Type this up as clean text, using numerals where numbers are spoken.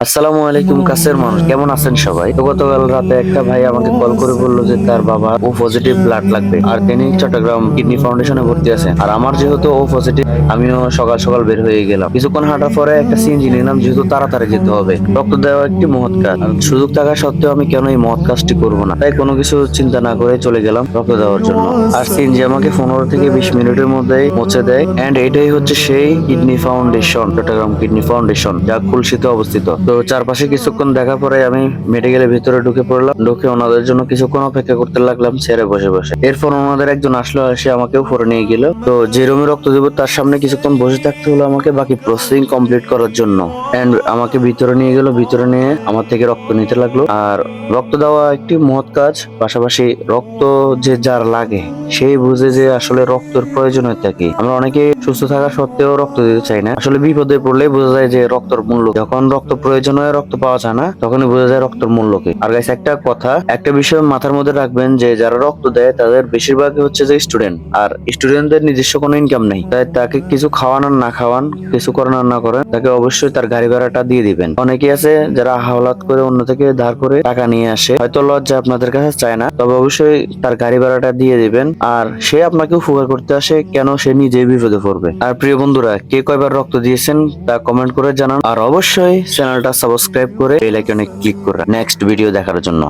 আসসালামু আলাইকুম কাছের মানুষ, কেমন আছেন সবাই? তো গতকাল রাতে একটা ভাই আমাকে কল করে বললো যে তার বাবা ও পজিটিভ ব্লাড লাগবে, আর তিনি চট্টগ্রাম কিডনি ফাউন্ডেশনে ভর্তি আছেন। আর আমার যেহেতু ও পজিটিভ, আমিও সকাল সকাল বের হয়ে গেলাম। কিছুক্ষণ হাঁটার পরে একটা সিএনজি নিলাম, যেহেতু তাড়াতাড়ি যেতে হবে। রক্ত দেওয়া একটি মহৎ কাজ, আর সুযোগ থাকা সত্ত্বেও আমি কেন এই মহৎ কাজটি করবো না, তাই কোনো কিছু চিন্তা না করে চলে গেলাম রক্ত দেওয়ার জন্য। আর সিএনজি আমাকে 15 থেকে 20 মিনিটের মধ্যেই পৌঁছে দেয়। এন্ড এটাই হচ্ছে সেই kidney foundation, Chattogram kidney foundation, যা খুলশীতে অবস্থিত। তো চারপাশে কিছুক্ষণ দেখার পরে আমি মেডিকেলের ভিতরে ঢুকে পড়লাম। ঢুকে ওনাদের জন্য কিছুক্ষণ অপেক্ষা করতে লাগলাম চেয়ারে বসে বসে। এরপর ওনাদের একজন আসলো, এসে আমাকেও উপরে নিয়ে গেল। তো যে রুমে রক্ত দেব তার সামনে কিছুক্ষণ বসে থাকতে হলো আমাকে, বাকি প্রসেসিং কমপ্লিট করার জন্য। এন্ড আমাকে ভিতরে নিয়ে গেল, ভিতরে নিয়ে আমার থেকে রক্ত নিতে লাগলো। আর রক্ত দেওয়া একটি মহৎ কাজ, পাশাপাশি রক্ত যে যার লাগে সেই বুঝে যে আসলে রক্তের প্রয়োজনীয়তা কি। আমরা অনেকে সুস্থ থাকা সত্ত্বেও রক্ত দিতে চাই না। আসলে বিপদে পড়লেই বোঝা যায় যে রক্তের মূল্য। যখন রক্ত প্রয়োজন হয়, রক্ত পাওয়া যায় না, তখনই বোঝা যায় রক্তের মূল্য কি। আর গাইস, একটা বিষয় মাথার মধ্যে রাখবেন, যে যারা রক্ত দেয় তাদের বেশিরভাগই হচ্ছে যে স্টুডেন্ট। আর স্টুডেন্টদের নিজস্ব কোনো ইনকাম নেই, তাই তাকে কিছু খাওয়ান আর না খাওয়ান, কিছু করেন আর না করেন, তাকে অবশ্যই তার গাড়ি ভাড়াটা দিয়ে দিবেন। অনেকেই আছে যারা হাওলাত করে অন্য থেকে ধার করে টাকা নিয়ে আসে, হয়তো লজ্জা আপনাদের কাছে চায় না, তবে অবশ্যই তার গাড়ি ভাড়াটা দিয়ে দিবেন। আর সে আপনাকে উপকার করতে আসে কেন, সে নিজেই বিপদে পড়বে। আর প্রিয় বন্ধুরা, কে কয়বার রক্ত দিয়েছেন তা কমেন্ট করে জানান। আর অবশ্যই চ্যানেলটা সাবস্ক্রাইব করে বেল আইকনে ক্লিক করে নেক্সট ভিডিও দেখার জন্য।